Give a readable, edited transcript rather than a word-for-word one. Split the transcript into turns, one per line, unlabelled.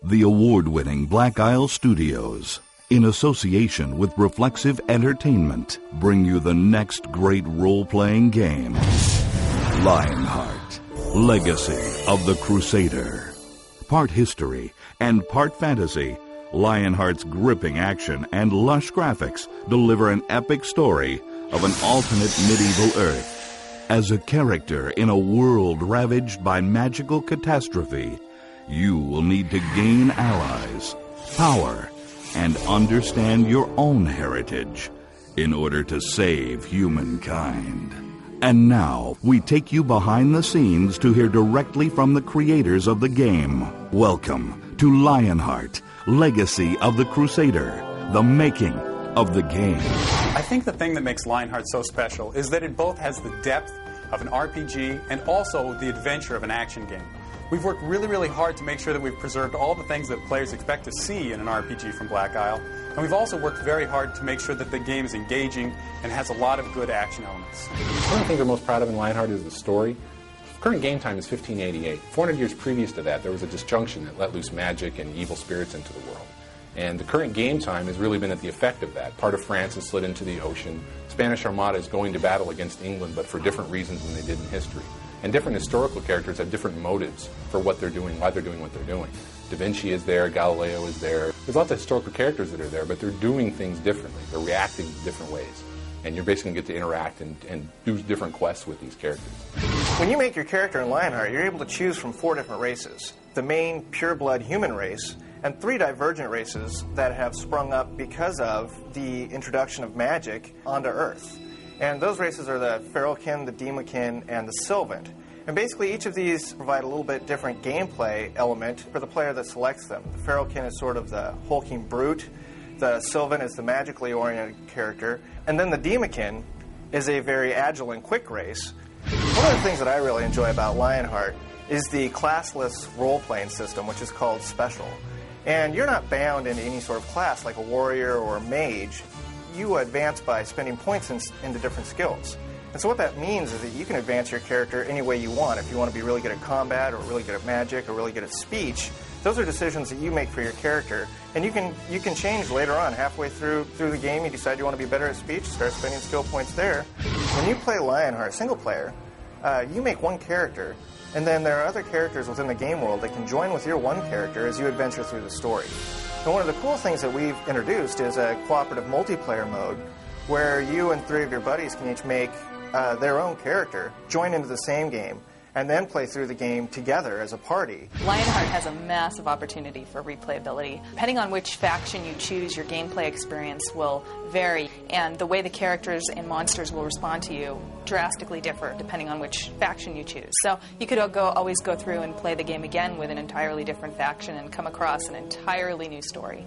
The award-winning Black Isle Studios, in association with Reflexive Entertainment, bring you the next great role-playing game, Lionheart, Legacy of the Crusader. Part history and part fantasy, Lionheart's gripping action and lush graphics deliver an epic story of an alternate medieval Earth. As a character in a world ravaged by magical catastrophe, you will need to gain allies, power, and understand your own heritage in order to save humankind. And now, we take you behind the scenes to hear directly from the creators of the game. Welcome to Lionheart, Legacy of the Crusader, the making of the game.
I think the thing that makes Lionheart so special is that it both has the depth of an RPG and also the adventure of an action game. We've worked really, really hard to make sure that we've preserved all the things that players expect to see in an RPG from Black Isle, and we've also worked very hard to make sure that the game is engaging and has a lot of good action elements.
One of the things we're most proud of in Lionheart is the story. Current game time is 1588. 400 years previous to that, there was a disjunction that let loose magic and evil spirits into the world. And the current game time has really been at the effect of that. Part of France has slid into the ocean. Spanish Armada is going to battle against England, but for different reasons than they did in history. And different historical characters have different motives for what they're doing, why they're doing what they're doing. Da Vinci is there, Galileo is there. There's lots of historical characters that are there, but they're doing things differently. They're reacting in different ways. And you're basically going to get to interact and do different quests with these characters.
When you make your character in Lionheart, you're able to choose from 4 different races. The main pure-blood human race, and 3 divergent races that have sprung up because of the introduction of magic onto Earth. And those races are the Feralkin, the Demokin, and the Sylvant. And basically each of these provide a little bit different gameplay element for the player that selects them. The Feralkin is sort of the hulking brute, the Sylvan is the magically oriented character, and then the Demokin is a very agile and quick race. One of the things that I really enjoy about Lionheart is the classless role-playing system, which is called Special. And you're not bound into any sort of class like a warrior or a mage. You advance by spending points into different skills. And so what that means is that you can advance your character any way you want. If you want to be really good at combat, or really good at magic, or really good at speech, those are decisions that you make for your character. And you can change later on. Halfway through the game, you decide you want to be better at speech, start spending skill points there. When you play Lionheart single player, you make one character, and then there are other characters within the game world that can join with your one character as you adventure through the story. And one of the cool things that we've introduced is a cooperative multiplayer mode where you and 3 of your buddies can each make their own character, join into the same game, and then play through the game together as a party.
Lionheart has a massive opportunity for replayability. Depending on which faction you choose, your gameplay experience will vary, and the way the characters and monsters will respond to you drastically differ depending on which faction you choose. So you could always go through and play the game again with an entirely different faction and come across an entirely new story.